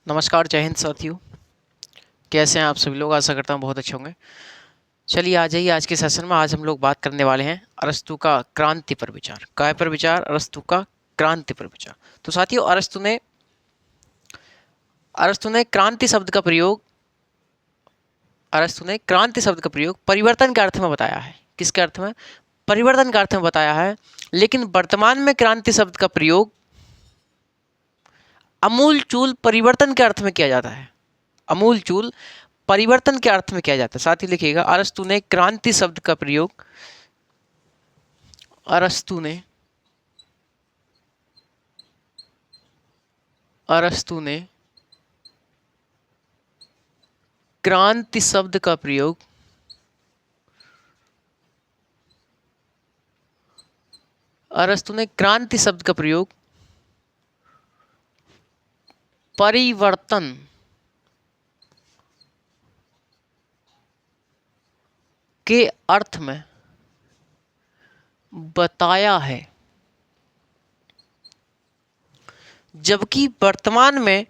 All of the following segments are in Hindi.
नमस्कार, जय हिंद साथियों। कैसे हैं आप सभी लोग? आशा करता हूँ बहुत अच्छे होंगे। चलिए आ जाइए आज के सेशन में। आज हम लोग बात करने वाले हैं अरस्तु का क्रांति पर विचार। काय पर विचार? अरस्तु का क्रांति पर विचार। तो साथियों, अरस्तु ने क्रांति शब्द का प्रयोग परिवर्तन के अर्थ में बताया है। किसके अर्थ में? परिवर्तन के अर्थ में बताया है। लेकिन वर्तमान में क्रांति शब्द का प्रयोग अमूल चूल परिवर्तन के अर्थ में किया जाता है। अमूल चूल परिवर्तन के अर्थ में किया जाता है। साथ ही लिखिएगा, अरस्तु ने क्रांति शब्द का प्रयोग अरस्तु ने क्रांति शब्द का प्रयोग परिवर्तन के अर्थ में बताया है। जबकि वर्तमान में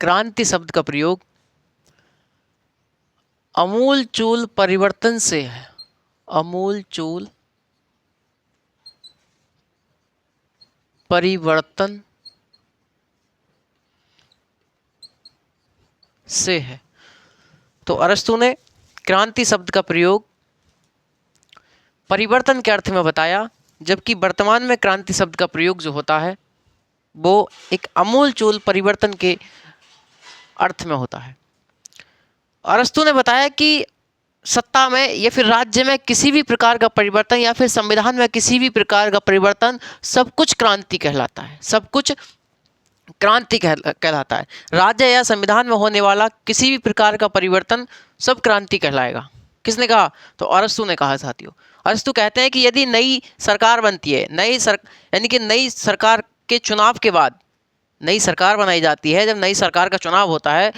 क्रांति शब्द का प्रयोग अमूल चूल परिवर्तन से है। अमूल चूल परिवर्तन से है। तो अरस्तु ने क्रांति शब्द का प्रयोग परिवर्तन के अर्थ में बताया, जबकि वर्तमान में क्रांति शब्द का प्रयोग जो होता है वो एक अमूल चूल परिवर्तन के अर्थ में होता है। अरस्तु ने बताया कि सत्ता में या फिर राज्य में किसी भी प्रकार का परिवर्तन या फिर संविधान में किसी भी प्रकार का परिवर्तन सब कुछ क्रांति कहलाता है। सब कुछ क्रांति कहलाता है। राज्य या संविधान में होने वाला किसी भी प्रकार का परिवर्तन सब क्रांति कहलाएगा। किसने कहा? तो अरस्तु ने कहा। साथियों, अरस्तु कहते हैं कि यदि नई सरकार बनती है, यानी कि नई सरकार के चुनाव के बाद नई सरकार बनाई जाती है, जब नई सरकार का चुनाव होता है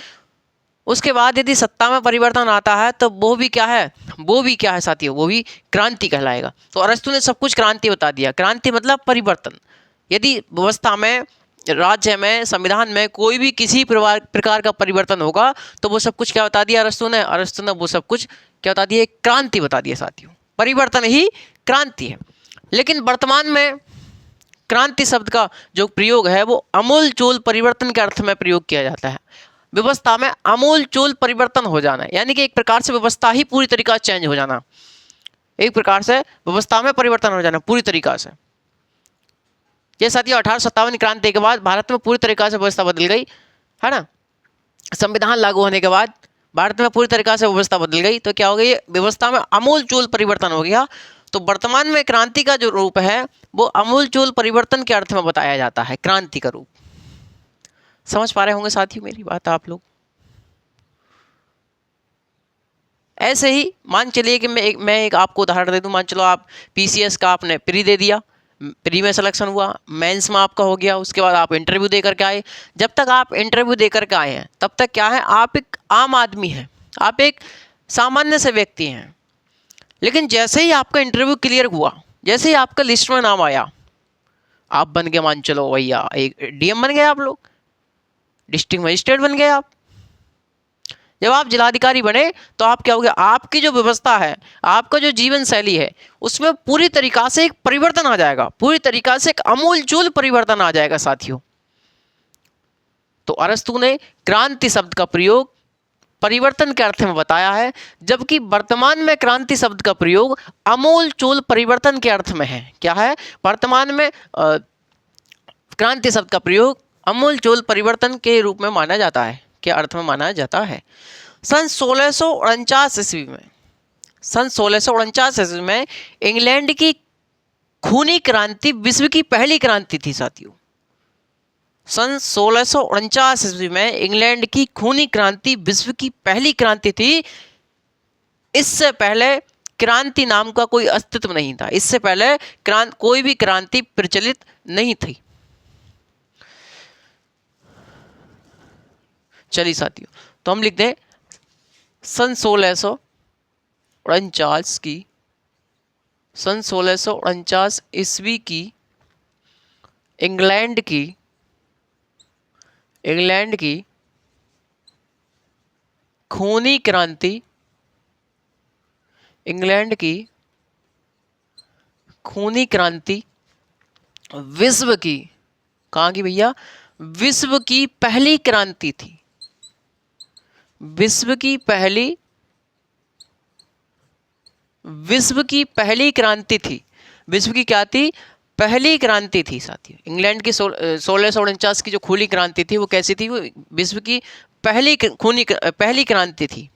उसके बाद यदि सत्ता में परिवर्तन आता है तो वो भी क्या है साथियों? वो भी क्रांति कहलाएगा। तो अरस्तु ने सब कुछ क्रांति बता दिया। क्रांति मतलब परिवर्तन। यदि व्यवस्था में, राज्य में, संविधान में कोई भी किसी प्रकार का परिवर्तन होगा तो वो सब कुछ क्या बता दिया अरस्तु ने वो सब कुछ क्या बता दिया? क्रांति बता दिया। साथियों, परिवर्तन ही क्रांति है। लेकिन वर्तमान में क्रांति शब्द का जो प्रयोग है वो अमूल चूल परिवर्तन के अर्थ में प्रयोग किया जाता है। व्यवस्था में आमूल चूल परिवर्तन हो जाना, यानी कि एक प्रकार से व्यवस्था ही पूरी तरीका से चेंज हो जाना। एक प्रकार से व्यवस्था में परिवर्तन हो जाना पूरी तरीका से। ये साथियों 1857 क्रांति के बाद भारत में पूरी तरीका से व्यवस्था बदल गई, है ना। संविधान लागू होने के बाद भारत में पूरी तरीका से व्यवस्था बदल गई। तो क्या हो गई? व्यवस्था में आमूल चूल परिवर्तन हो गया। तो वर्तमान में क्रांति का जो रूप है वो आमूल चूल परिवर्तन के अर्थ में बताया जाता है, क्रांति का रूप। समझ पा रहे होंगे साथियों मेरी बात आप लोग? ऐसे ही मान चलिए कि मैं एक आपको उदाहरण दे दूं। मान चलो आप पीसीएस का आपने प्री दे दिया, प्री में सिलेक्शन हुआ, मेंस में आपका हो गया, उसके बाद आप इंटरव्यू दे करके आए। जब तक आप इंटरव्यू दे करके आए हैं तब तक क्या है? आप एक आम आदमी हैं, आप एक सामान्य से व्यक्ति हैं। लेकिन जैसे ही आपका इंटरव्यू क्लियर हुआ, जैसे ही आपका लिस्ट में नाम आया, आप बन गए, मान चलो भैया एक डीएम बन गए, आप लोग डिस्ट्रिक्ट मजिस्ट्रेट बन गए। आप जब आप जिलाधिकारी बने तो आप क्या हो गया? आपकी जो व्यवस्था है, आपका जो जीवन शैली है, उसमें पूरी तरीका से एक परिवर्तन आ जाएगा, पूरी तरीका से एक अमूल चूल परिवर्तन आ जाएगा साथियों। तो अरस्तु ने क्रांति शब्द का प्रयोग परिवर्तन के अर्थ में बताया है, जबकि वर्तमान में क्रांति शब्द का प्रयोग अमूल चूल परिवर्तन के अर्थ में है। क्या है? वर्तमान में क्रांति शब्द का प्रयोग अमूल चूल परिवर्तन के रूप में माना जाता है। क्या अर्थ में माना जाता है? सन 1649 ईस्वी में इंग्लैंड की खूनी क्रांति विश्व की पहली क्रांति थी साथियों। सन 1649 ईस्वी में इंग्लैंड की खूनी क्रांति विश्व की पहली क्रांति थी। इससे पहले क्रांति नाम का कोई अस्तित्व नहीं था, इससे पहले कोई भी क्रांति प्रचलित नहीं थी। चलिए साथियों, तो हम लिखते हैं सन 1649 ईस्वी की इंग्लैंड की खूनी क्रांति, इंग्लैंड की खूनी क्रांति विश्व की, कहाँ की भैया, विश्व की पहली क्रांति थी। विश्व की पहली क्रांति थी। विश्व की क्या थी, पहली क्रांति थी साथियों। इंग्लैंड की 1649 की जो खूनी क्रांति थी वो कैसी थी, वो विश्व की पहली क्रांति थी।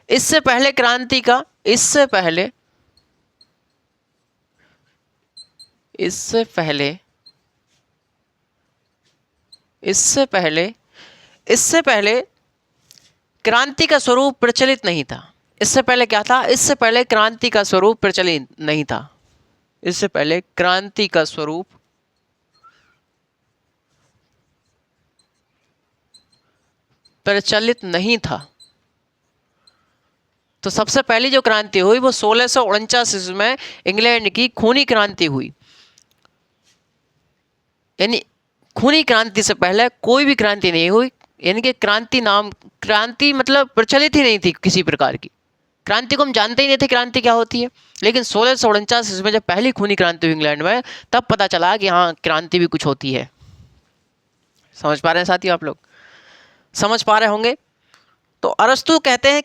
इससे पहले क्रांति का, इससे पहले क्रांति का स्वरूप प्रचलित नहीं था। इससे पहले क्या था, इससे पहले क्रांति का स्वरूप प्रचलित नहीं था। इससे पहले क्रांति का स्वरूप प्रचलित नहीं था। तो सबसे पहली जो क्रांति हुई वो 1649 ईस्वी में इंग्लैंड की खूनी क्रांति हुई। यानी खूनी क्रांति से पहले कोई भी क्रांति नहीं हुई, यानी कि क्रांति मतलब प्रचलित ही नहीं थी किसी प्रकार की। क्रांति को हम जानते ही नहीं थे क्रांति क्या होती है। लेकिन 1649 ईस्वी में जब पहली खूनी क्रांति हुई इंग्लैंड में, तब पता चला कि हाँ, क्रांति भी कुछ होती है। समझ पा रहे हैं साथियों, आप लोग समझ पा रहे होंगे। तो अरस्तु कहते हैं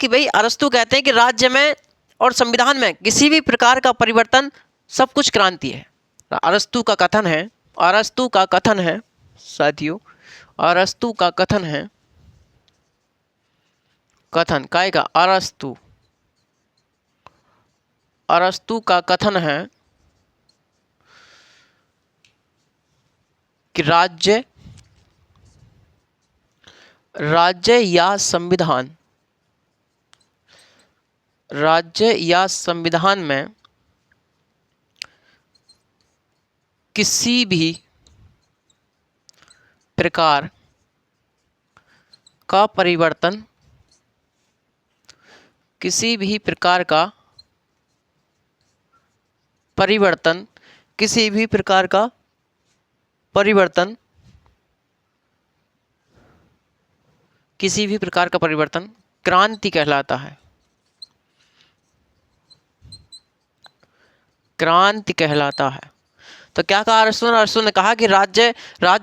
कि राज्य में और संविधान में किसी भी प्रकार का परिवर्तन सब कुछ क्रांति है। अरस्तु का कथन है साथियों, अरस्तु का कथन है, अरस्तु का कथन है कि राज्य या संविधान में किसी भी प्रकार का परिवर्तन क्रांति कहलाता है। तो क्या कहा अरस्तु ने कहा कि राज्य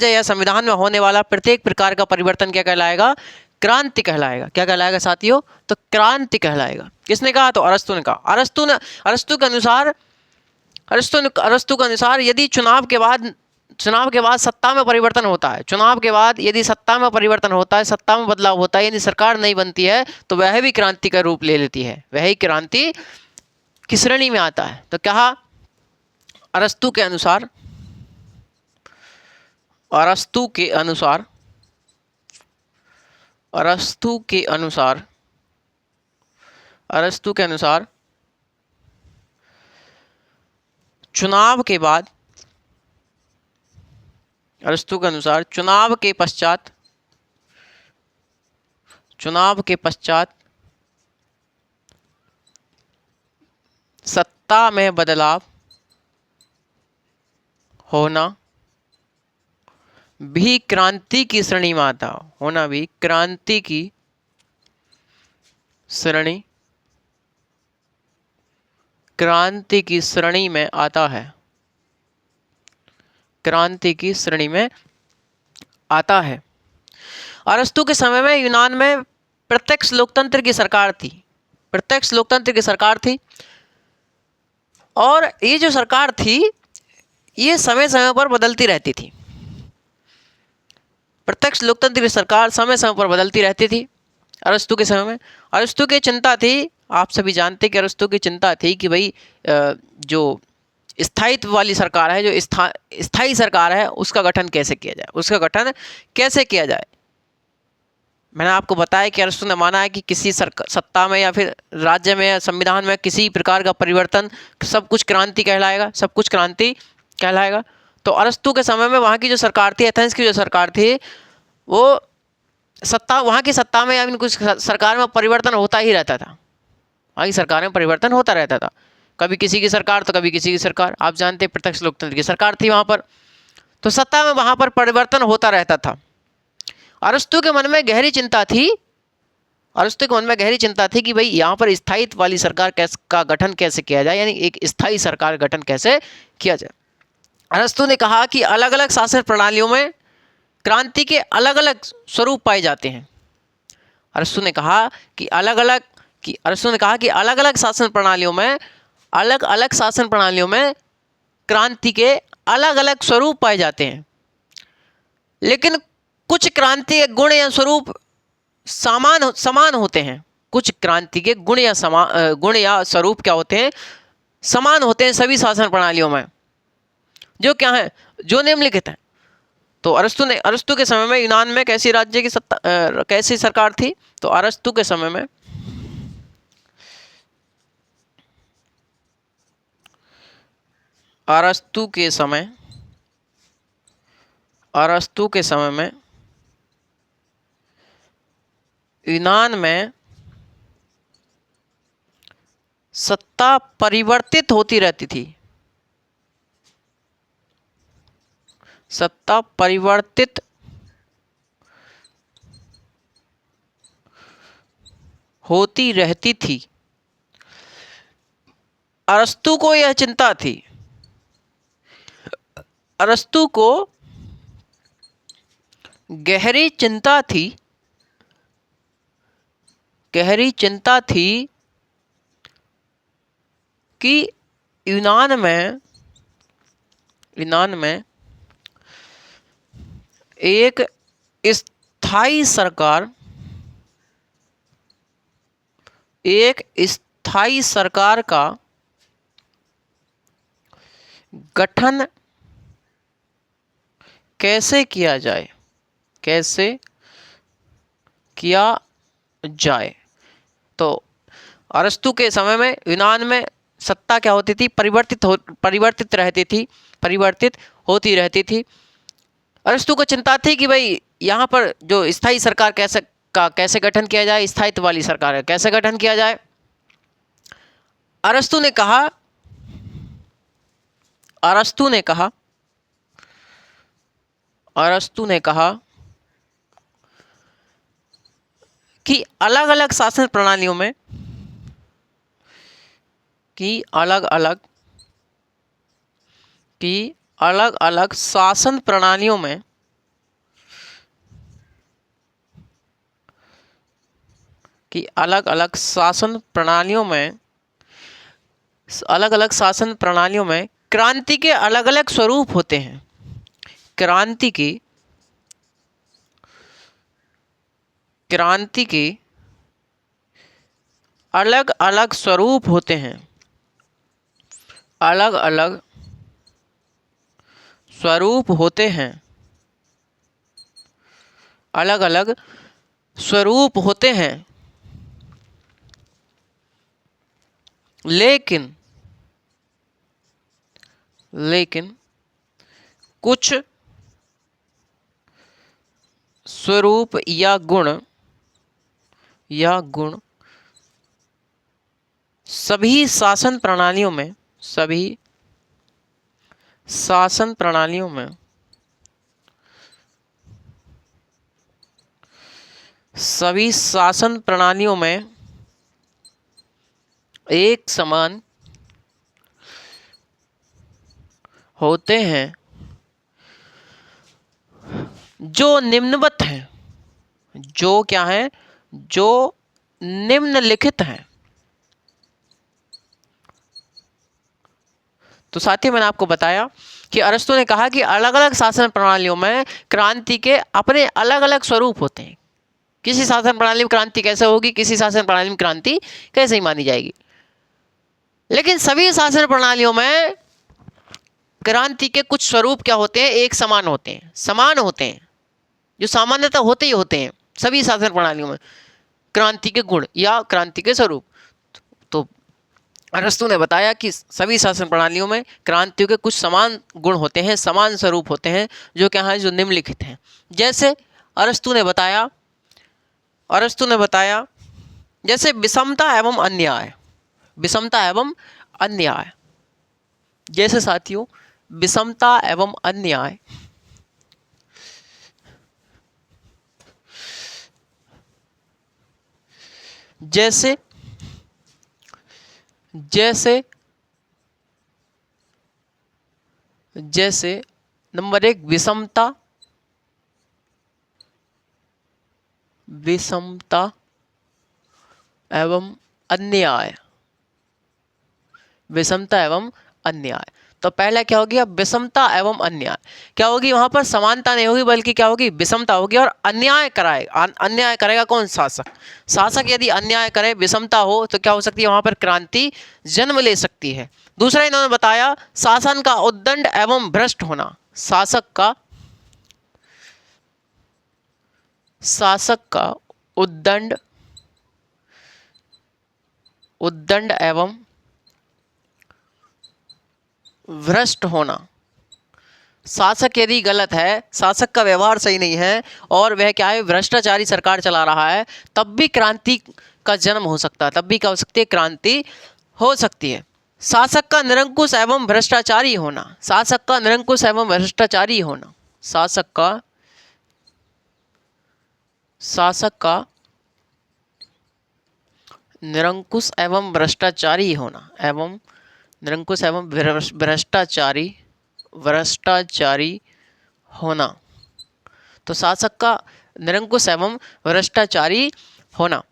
या संविधान में होने वाला प्रत्येक प्रकार का परिवर्तन क्या कहलाएगा, क्रांति कहलाएगा। क्या कहलाएगा साथियों, तो क्रांति कहलाएगा। किसने कहा, तो अरस्तु ने कहा। अरस्तु के अनुसार यदि चुनाव के बाद सत्ता में परिवर्तन होता है, सत्ता में बदलाव होता है, यानी सरकार नहीं बनती है, तो वह भी क्रांति का रूप ले लेती है, वह ही क्रांति की श्रेणी में आता है। तो कहा अरस्तु के अनुसार चुनाव के पश्चात सत्ता में बदलाव होना भी क्रांति की श्रेणी में आता है। अरस्तु के समय में यूनान में प्रत्यक्ष लोकतंत्र की सरकार थी, और ये जो सरकार थी ये समय समय पर बदलती रहती थी। प्रत्यक्ष लोकतंत्र की सरकार समय समय पर बदलती रहती थी। अरस्तु के समय में अरस्तु की चिंता थी, आप सभी जानते कि अरस्तु की चिंता थी कि भाई जो स्थायित्व वाली सरकार है, जो स्थायी सरकार है, उसका गठन कैसे किया जाए। मैंने आपको बताया कि अरस्तु ने माना है कि किसी सत्ता में या फिर राज्य में या संविधान में किसी प्रकार का परिवर्तन सब कुछ क्रांति कहलाएगा, सब कुछ क्रांति कहलाएगा। तो अरस्तु के समय में वहाँ की जो सरकार थी, एथेंस की जो सरकार थी, वो वहाँ की सत्ता में या फिर कुछ सरकार में परिवर्तन होता ही रहता था। वहाँ की सरकार में परिवर्तन होता रहता था, कभी किसी की सरकार तो कभी किसी की सरकार। आप जानते हैं प्रत्यक्ष लोकतंत्र की सरकार थी वहाँ पर, तो सत्ता में वहाँ पर परिवर्तन होता रहता था। अरस्तु के मन में गहरी चिंता थी, अरस्तु के मन में गहरी चिंता थी कि भाई यहाँ पर स्थायित्व वाली सरकार का गठन कैसे किया जाए, यानी एक स्थायी सरकार गठन कैसे किया जाए। अरस्तु ने कहा कि अलग अलग शासन प्रणालियों में क्रांति के अलग अलग स्वरूप पाए जाते हैं। अरस्तु ने कहा कि अलग अलग शासन प्रणालियों में क्रांति के अलग अलग स्वरूप पाए जाते हैं, लेकिन कुछ क्रांति के गुण या स्वरूप समान होते हैं। कुछ क्रांति के गुण या स्वरूप क्या होते हैं, समान होते हैं सभी शासन प्रणालियों में, जो क्या है, जो निम्नलिखित है। तो अरस्तु के समय में यूनान में कैसी राज्य की कैसी सरकार थी? तो अरस्तु के समय में यूनान में सत्ता परिवर्तित होती रहती थी। सत्ता परिवर्तित होती रहती थी। अरस्तु को यह चिंता थी, अरस्तु को गहरी चिंता थी कि यूनान में एक स्थायी सरकार का गठन कैसे किया जाए। तो अरस्तु के समय में यूनान में सत्ता क्या होती थी, परिवर्तित होती रहती थी। अरस्तु को चिंता थी कि भाई यहाँ पर जो स्थायी सरकार कैसे गठन किया जाए, स्थायित्व वाली सरकार कैसे गठन किया जाए। अरस्तु ने कहा कि अलग अलग शासन प्रणालियों में क्रांति के अलग अलग स्वरूप होते हैं। क्रांति के अलग अलग स्वरूप होते हैं। अलग अलग स्वरूप होते हैं, लेकिन कुछ स्वरूप या गुण सभी शासन प्रणालियों में एक समान होते हैं, जो निम्नवत हैं, जो क्या है, जो निम्नलिखित हैं। तो साथियों, मैंने आपको बताया कि अरस्तु ने कहा कि अलग अलग शासन प्रणालियों में क्रांति के अपने अलग अलग स्वरूप होते हैं। किसी शासन प्रणाली में क्रांति कैसे होगी, किसी शासन प्रणाली में क्रांति कैसे ही मानी जाएगी, लेकिन सभी शासन प्रणालियों में क्रांति के कुछ स्वरूप क्या होते हैं, एक समान होते हैं, जो सामान्यतः होते ही होते हैं। सभी शासन प्रणालियों में क्रांति के गुण या क्रांति के स्वरूप। तो अरस्तु ने बताया कि सभी शासन प्रणालियों में क्रांतियों के कुछ समान गुण होते हैं, समान स्वरूप होते हैं, जो क्या है, जो निम्नलिखित हैं। जैसे अरस्तु ने बताया जैसे विषमता एवं अन्याय, विषमता एवं अन्याय। जैसे साथियों विषमता एवं अन्याय, जैसे जैसे जैसे नंबर 1 विषमता एवं अन्याय, विषमता एवं अन्याय। तो पहला क्या होगी, अब विषमता एवं अन्याय क्या होगी, वहां पर समानता नहीं होगी बल्कि क्या होगी, विषमता होगी। और अन्याय करेगा कौन, शासक। शासक यदि अन्याय करे, विषमता हो, तो क्या हो सकती है, वहां पर क्रांति जन्म ले सकती है। दूसरा इन्होंने बताया शासन का उद्दंड एवं भ्रष्ट होना, शासक का उद्दंड एवं भ्रष्ट होना। शासक यदि गलत है, शासक का व्यवहार सही नहीं है और वह क्या है, भ्रष्टाचारी सरकार चला रहा है, तब भी क्रांति का जन्म हो सकता है, तब भी क्या हो सकती है, क्रांति हो सकती है। शासक का निरंकुश एवं भ्रष्टाचारी होना, शासक का निरंकुश एवं भ्रष्टाचारी होना, शासक का निरंकुश एवं भ्रष्टाचारी होना, एवं निरंकुश एवं भ्रष्टाचारी होना। तो शासक का निरंकुश एवं भ्रष्टाचारी होना।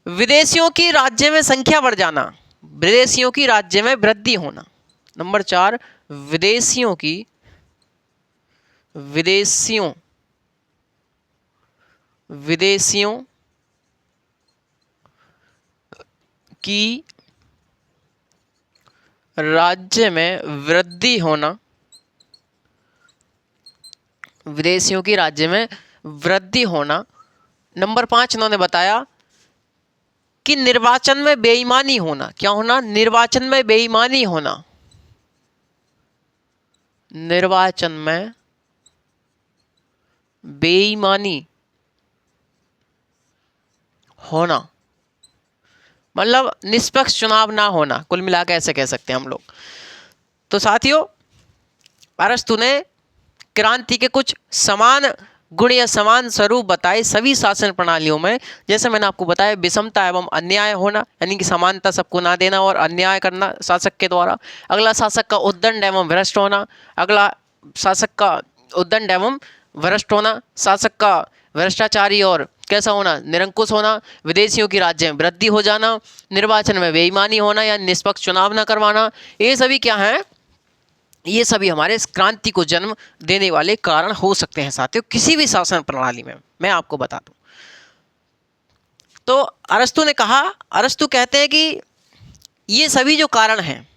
विदेशियों की राज्य में संख्या बढ़ जाना, विदेशियों की राज्य में वृद्धि होना। नंबर 4 विदेशियों की राज्य में वृद्धि होना, विदेशियों की राज्य में वृद्धि होना। नंबर 5 इन्होंने बताया कि निर्वाचन में बेईमानी होना, क्या होना, निर्वाचन में बेईमानी होना, निर्वाचन में बेईमानी होना, मतलब निष्पक्ष चुनाव ना होना, कुल मिलाकर ऐसे कह सकते हैं हम लोग। तो साथियों अरस्तु ने क्रांति के कुछ समान गुण या समान स्वरूप बताए सभी शासन प्रणालियों में। जैसे मैंने आपको बताया विषमता एवं अन्याय होना, यानी कि समानता सबको ना देना और अन्याय करना शासक के द्वारा। अगला शासक का उद्दंड एवं भ्रष्ट होना, अगला शासक का उद्दंड एवं भ्रष्ट होना, शासक का भ्रष्टाचारी और कैसा होना, निरंकुश होना, विदेशियों की राज्य में वृद्धि हो जाना, निर्वाचन में बेईमानी होना या निष्पक्ष चुनाव न करवाना। ये सभी क्या हैं, ये सभी हमारे इस क्रांति को जन्म देने वाले कारण हो सकते हैं साथियों, किसी भी शासन प्रणाली में। मैं आपको बता दूं तो अरस्तु कहते हैं कि ये सभी जो कारण हैं,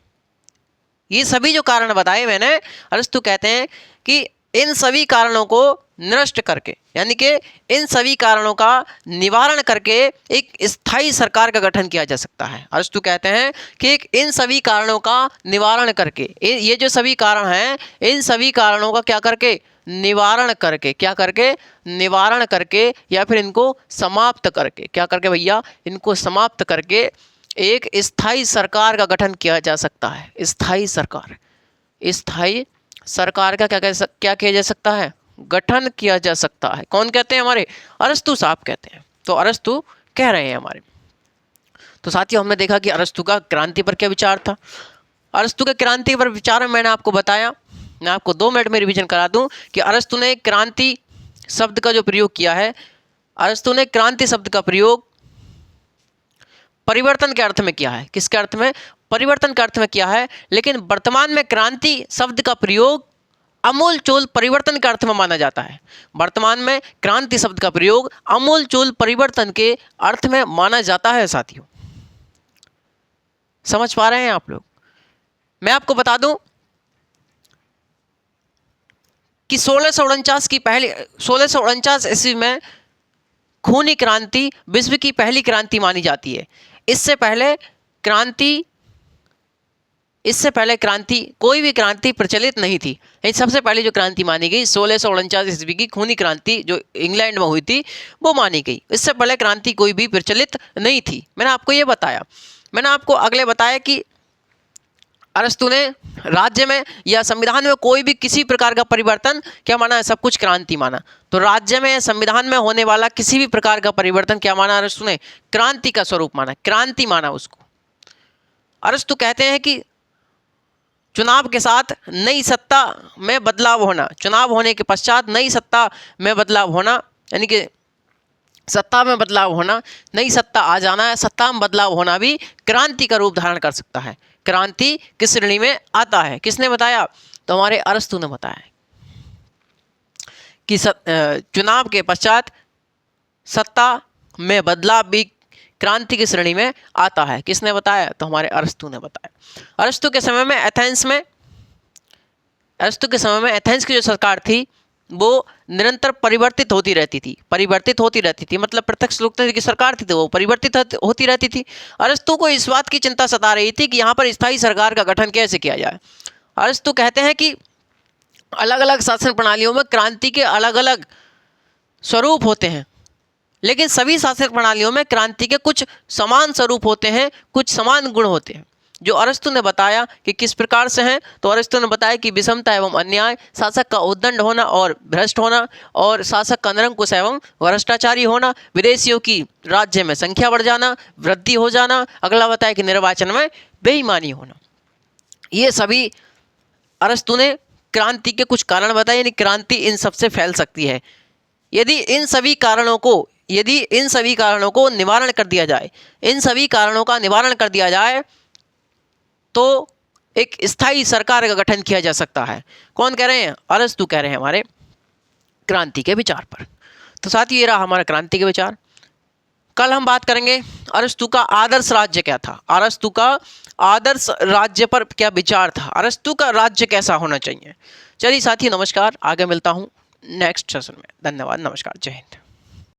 ये सभी जो कारण बताए मैंने, अरस्तु कहते हैं कि इन सभी कारणों को नष्ट करके, यानी कि इन सभी कारणों का निवारण करके एक स्थायी सरकार का गठन किया जा सकता है। अरस्तु कहते हैं कि इन सभी कारणों का निवारण करके, ये जो सभी कारण हैं, इन सभी कारणों का क्या करके, निवारण करके, क्या करके, निवारण करके या फिर इनको समाप्त करके, क्या करके भैया, इनको समाप्त करके एक स्थायी सरकार का गठन किया जा सकता है। स्थायी सरकार का क्या किया जा सकता है, गठन किया जा सकता है। कौन कहते हैं, हमारे अरस्तु साहब कहते हैं। तो अरस्तु कह रहे हैं हमारे। तो साथियों हमने देखा कि अरस्तु का क्रांति पर क्या विचार था। अरस्तु के क्रांति पर विचार में मैंने आपको बताया, मैं आपको 2 मिनट में रिवीजन करा दूं कि अरस्तु ने क्रांति शब्द का जो प्रयोग किया है, अरस्तु ने क्रांति शब्द का प्रयोग परिवर्तन के अर्थ में किया है। किसके अर्थ में, परिवर्तन के अर्थ में किया है। लेकिन वर्तमान में क्रांति शब्द का प्रयोग अमूल चूल परिवर्तन के अर्थ में माना जाता है। वर्तमान में क्रांति शब्द का प्रयोग अमूल चूल परिवर्तन के अर्थ में माना जाता है। साथियों समझ पा रहे हैं आप लोग। मैं आपको बता दूं कि 1649 ईस्वी में खूनी क्रांति विश्व की पहली क्रांति मानी जाती है। इससे पहले क्रांति कोई भी क्रांति प्रचलित नहीं थी। लेकिन सबसे पहले जो क्रांति मानी गई 1649 ईस्वी की खूनी क्रांति जो इंग्लैंड में हुई थी वो मानी गई। इससे पहले क्रांति कोई भी प्रचलित नहीं थी। मैंने आपको ये बताया। मैंने आपको अगले बताया कि अरस्तु ने राज्य में या संविधान में कोई भी किसी प्रकार का परिवर्तन क्या माना है? सब कुछ क्रांति माना। तो राज्य में संविधान में होने वाला किसी भी प्रकार का परिवर्तन क्या माना अरस्तु ने? क्रांति का स्वरूप माना, क्रांति माना उसको। अरस्तु कहते हैं कि चुनाव के साथ नई सत्ता में बदलाव होना, चुनाव होने के पश्चात नई सत्ता में बदलाव होना, यानी कि सत्ता में बदलाव होना, नई सत्ता आ जाना है, सत्ता में बदलाव होना भी क्रांति का रूप धारण कर सकता है। क्रांति किस श्रेणी में आता है? किसने बताया? तो हमारे अरस्तु ने बताया कि चुनाव के पश्चात सत्ता में बदलाव भी क्रांति की श्रेणी में आता है। किसने बताया? तो हमारे अरस्तु ने बताया। अरस्तु के समय में एथेंस की जो सरकार थी वो निरंतर परिवर्तित होती रहती थी। मतलब प्रत्यक्ष लोकतंत्र की सरकार थी तो वो परिवर्तित होती रहती थी। अरस्तु को इस बात की चिंता सता रही थी कि यहाँ पर स्थायी सरकार का गठन कैसे किया जाए। अरस्तु कहते हैं कि अलग अलग शासन प्रणालियों में क्रांति के अलग अलग स्वरूप होते हैं, लेकिन सभी शासन प्रणालियों में क्रांति के कुछ समान स्वरूप होते हैं, कुछ समान गुण होते हैं। जो अरस्तु ने बताया कि किस प्रकार से हैं, तो अरस्तु ने बताया कि विषमता एवं अन्याय, शासक का उद्दंड होना और भ्रष्ट होना, और शासक का निरंकुश एवं भ्रष्टाचारी होना, विदेशियों की राज्य में संख्या बढ़ जाना, वृद्धि हो जाना, अगला बताया कि निर्वाचन में बेईमानी होना। ये सभी अरस्तु ने क्रांति के कुछ कारण बताए, यानी क्रांति इन सबसे फैल सकती है यदि इन सभी कारणों को निवारण कर दिया जाए, इन सभी कारणों का निवारण कर दिया जाए तो एक स्थायी सरकार का गठन किया जा सकता है। कौन कह रहे हैं? अरस्तु कह रहे हैं हमारे क्रांति के विचार पर। तो साथियों ये रहा हमारा क्रांति के विचार। कल हम बात करेंगे अरस्तु का आदर्श राज्य क्या था, अरस्तु का आदर्श राज्य पर क्या विचार था, अरस्तु का राज्य कैसा होना चाहिए। चलिए साथियों नमस्कार, आगे मिलता हूँ नेक्स्ट सेशन में। धन्यवाद, नमस्कार, जय हिंद।